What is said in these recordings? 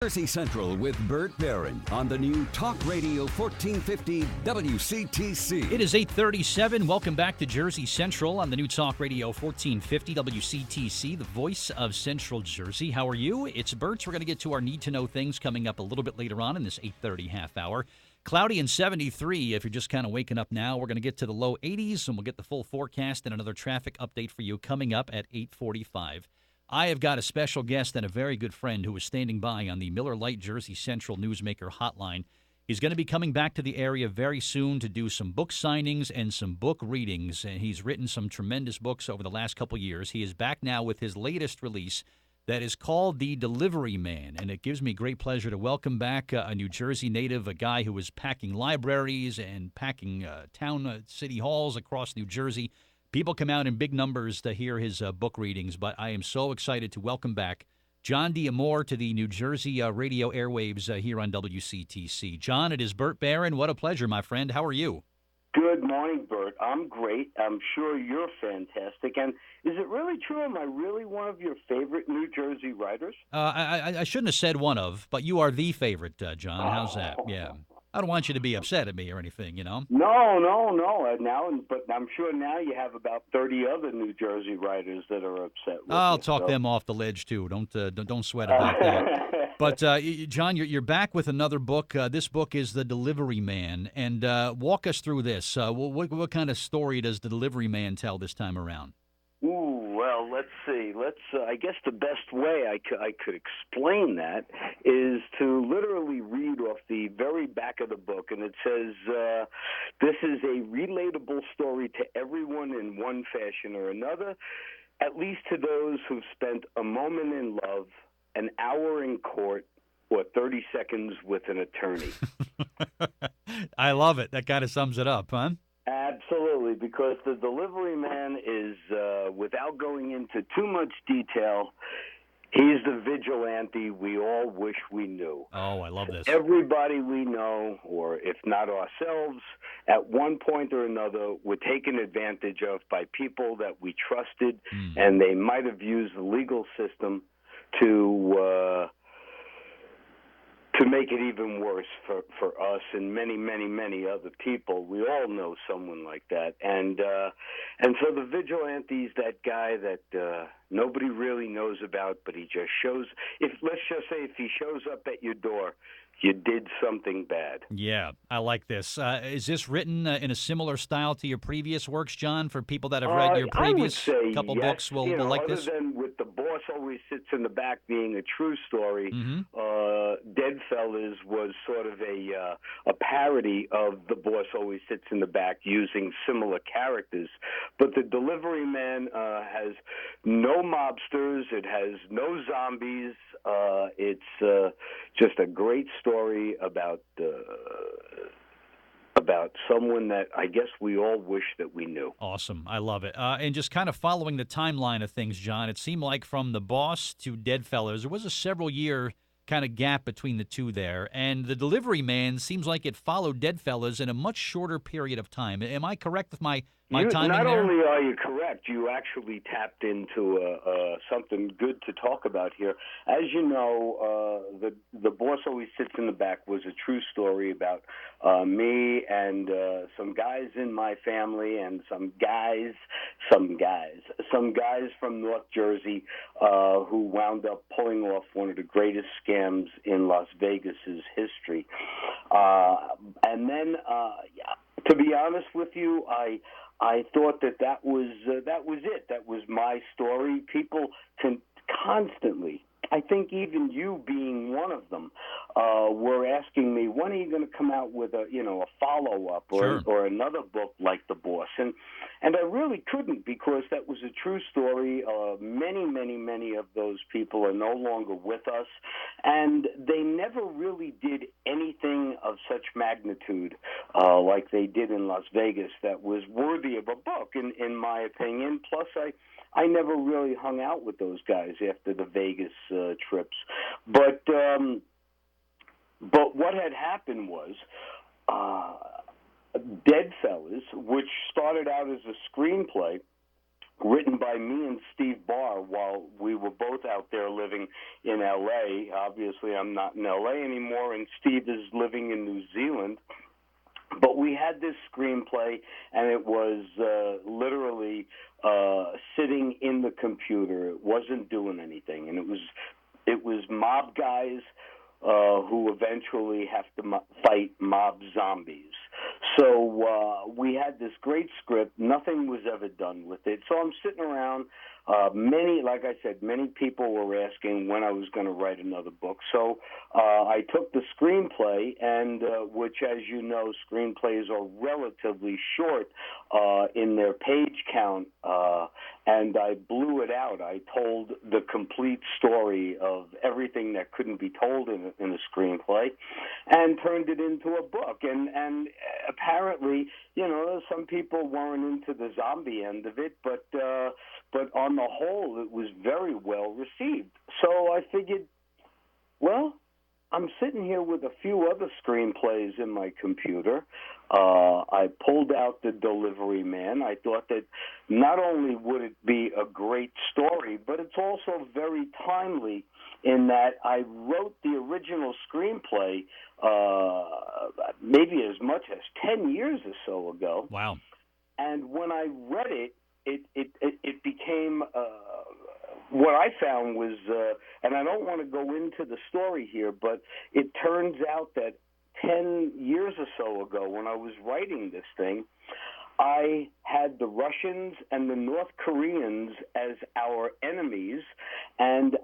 Jersey Central with Burt Barron on the new Talk Radio 1450 WCTC. It is 8:37. Welcome back to Jersey Central on the new Talk Radio 1450 WCTC, the voice of Central Jersey. How are you? It's Burt. We're going to get to our need-to-know things coming up a little bit later on in this 8:30 half hour. Cloudy and 73 if you're just kind of waking up now. We're going to get to the low 80s, and we'll get the full forecast and another traffic update for you coming up at 8:45. I have got a special guest and a very good friend who is standing by on the Miller Lite Jersey Central Newsmaker hotline. He's going to be coming back to the area very soon to do some book signings and some book readings. And he's written some tremendous books over the last couple years. He is back now with his latest release that is called The Delivery Man. And it gives me great pleasure to welcome back a New Jersey native, a guy who is packing libraries and packing city halls across New Jersey. People come out in big numbers to hear his book readings, but I am so excited to welcome back Jon D'Amore to the New Jersey radio airwaves here on WCTC. Jon, it is Burt Barron. What a pleasure, my friend. How are you? Good morning, Burt. I'm great. I'm sure you're fantastic. And is it really true? Am I really one of your favorite New Jersey writers? I shouldn't have said one of, but you are the favorite, Jon. How's that? Yeah. I don't want you to be upset at me or anything, you know? No. But I'm sure now you have about 30 other New Jersey writers that are upset with I'll you, talk them off the ledge, too. Don't sweat about that. But, Jon, you're back with another book. This book is The Delivery Man. And walk us through this. What kind of story does The Delivery Man tell this time around? Ooh, well, let's see. I guess the best way I could explain that is to literally read off the very back of the book, and it says, this is a relatable story to everyone in one fashion or another, at least to those who've spent a moment in love, an hour in court, or 30 seconds with an attorney. I love it. That kind of sums it up, huh? Absolutely, because The Delivery Man is, without going into too much detail, he's the vigilante we all wish we knew. Oh, I love this. Everybody we know, or if not ourselves, at one point or another were taken advantage of by people that we trusted, and they might have used the legal system to make it even worse for us and many, many, many other people. We all know someone like that. And so the vigilante's that guy that nobody really knows about, but he just shows – let's just say if he shows up at your door, you did something bad. Yeah, I like this. Is this written in a similar style to your previous works, Jon, for people that have read your previous couple yes. books will like other this? Other than with The Boss Always Sits in the Back being a true story, Deadfellas was sort of a parody of The Boss Always Sits in the Back using similar characters. But The Delivery Man has no mobsters. It has no zombies. It's just a great story about someone that I guess we all wish that we knew. Awesome. I love it. And just kind of following the timeline of things, Jon, it seemed like from The Boss to Deadfellas, there was a several-year kind of gap between the two there. And The Delivery Man seems like it followed Deadfellas in a much shorter period of time. Am I correct with my timing there? Not only are you correct, you actually tapped into something good to talk about here. As you know, the Boss Always Sits in the Back was a true story about me and some guys in my family and some guys from North Jersey who wound up pulling off one of the greatest scams in Las Vegas's history. And then, to be honest with you, I thought that was it. That was my story. People can constantly, I think even you being one of them, were asking me, when are you going to come out with a follow-up or another book like The Boss? And I really couldn't, because that was a true story. Many of those people are no longer with us, and they never really did anything of such magnitude like they did in Las Vegas that was worthy of a book, in my opinion. Plus, I never really hung out with those guys after the Vegas trips. But what had happened was Deadfellas, which started out as a screenplay, written by me and Steve Barr while we were both out there living in L.A. Obviously, I'm not in L.A. anymore, and Steve is living in New Zealand. But we had this screenplay, and it was literally sitting in the computer. It wasn't doing anything, and it was mob guys who eventually have to fight mob zombies. So we had this great script. Nothing was ever done with it. So I'm sitting around. Like I said, many people were asking when I was going to write another book. So I took the screenplay, and which, as you know, screenplays are relatively short in their page count, and I blew it out. I told the complete story of everything that couldn't be told in a screenplay, and turned it into a book. And apparently, some people weren't into the zombie end of it, but on the whole, it was very well received. So I figured, well, I'm sitting here with a few other screenplays in my computer. I pulled out The Delivery Man. I thought that not only would it be a great story, but it's also very timely in that I wrote the original screenplay maybe as much as 10 years or so ago. Wow. And when I read it, it became what I found was, and I don't want to go into the story here, but it turns out that 10 years or so ago, when I was writing this thing, I had the Russians and the North Koreans as our enemies, and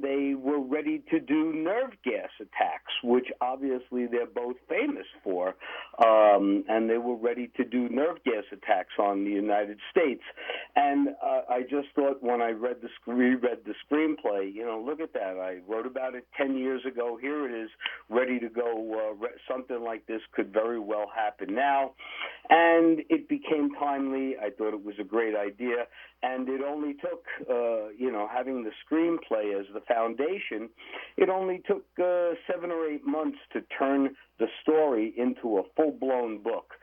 they were ready to do nerve gas attacks, which obviously they're both famous for, and they were ready to do nerve gas attacks on the United States. And I just thought when I reread the screenplay, look at that. I wrote about it 10 years ago. Here it is, ready to go. Something like this could very well happen now. And it became timely. I thought it was a great idea. And it only took, having the screenplay as the foundation, it only took 7 or 8 months to turn the story into a full-blown book.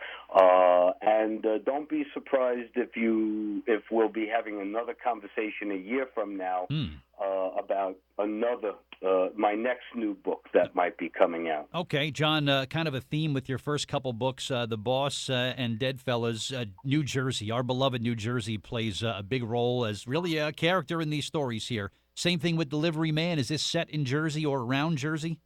And don't be surprised if we'll be having another conversation a year from now about my next new book that might be coming out. Okay, John, kind of a theme with your first couple books, The Boss and Deadfellas, New Jersey. Our beloved New Jersey plays a big role as really a character in these stories here. Same thing with Delivery Man. Is this set in Jersey or around Jersey?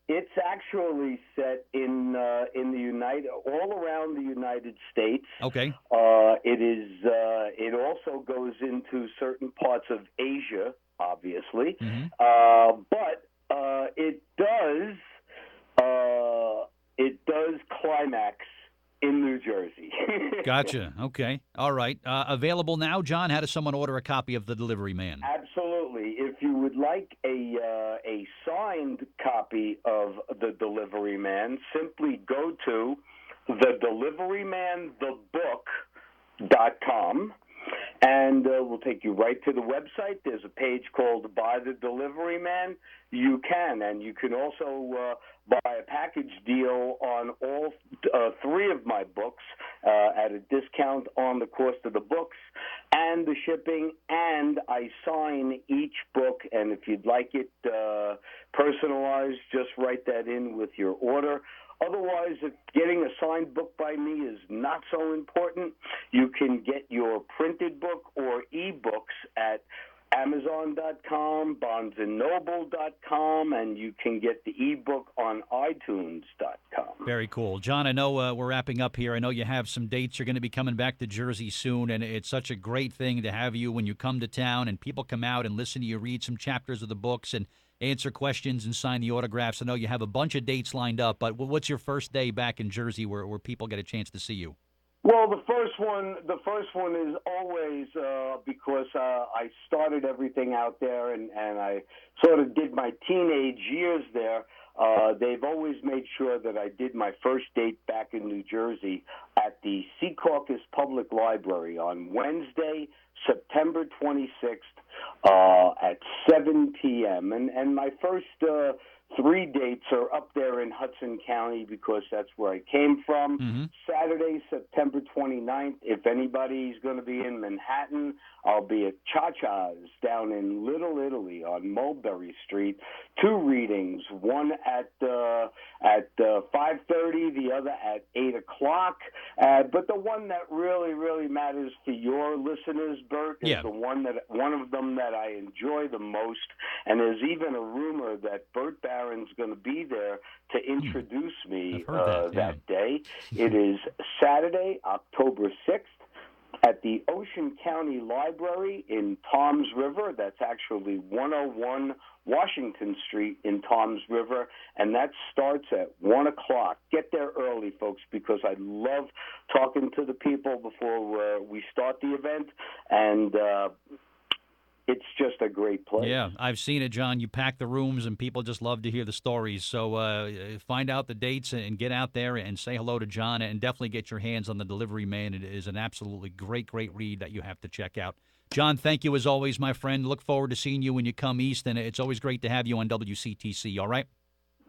It's actually set in all around the United States. Okay. It is. It also goes into certain parts of Asia, obviously, but it does climax in New Jersey. Gotcha. Okay. All right. Available now, John? How does someone order a copy of The Delivery Man? Absolutely. If you would like a signed copy of The Delivery Man, simply go to thedeliverymanthebook.com. And we'll take you right to the website. There's a page called Buy the Delivery Man. You can also buy a package deal on all 3 of my books at a discount on the cost of the books and the shipping, and I sign each book. And if you'd like it personalized, just write that in with your order. Otherwise, if getting a signed book by me is not so important, you can get your printed book or e-books at Amazon.com, BarnesandNoble.com, and you can get the e-book on iTunes.com. Very cool. John, I know we're wrapping up here. I know you have some dates. You're going to be coming back to Jersey soon, and it's such a great thing to have you when you come to town and people come out and listen to you read some chapters of the books and answer questions and sign the autographs. I know you have a bunch of dates lined up, but what's your first day back in Jersey where people get a chance to see you? Well, the first one is always because I started everything out there and I sort of did my teenage years there. They've always made sure that I did my first date back in New Jersey at the Secaucus Public Library on Wednesday, September 26th at 7 p.m. And my first 3 dates are up there in Hudson County because that's where I came from. Mm-hmm. Saturday, September 29th, if anybody's going to be in Manhattan, I'll be at Cha-Cha's down in Little Italy on Mulberry Street. 2 readings, one at 5:30, the other at 8 o'clock. But the one that really, really matters to your listeners, Bert, is the one of them that I enjoy the most. And there's even a rumor that Bert Barron's going to be there to introduce me that day. It is Saturday, October 6th. At the Ocean County Library in Toms River. That's actually 101 Washington Street in Toms River, and that starts at 1 o'clock. Get there early, folks, because I love talking to the people before we start the event, and it's just a great place. Yeah, I've seen it, John. You pack the rooms, and people just love to hear the stories. So find out the dates and get out there and say hello to John, and definitely get your hands on The Delivery Man. It is an absolutely great, great read that you have to check out. John, thank you as always, my friend. Look forward to seeing you when you come east, and it's always great to have you on WCTC, all right?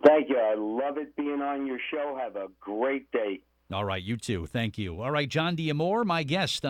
Thank you. I love it being on your show. Have a great day. All right, you too. Thank you. All right, Jon D'Amore, my guest.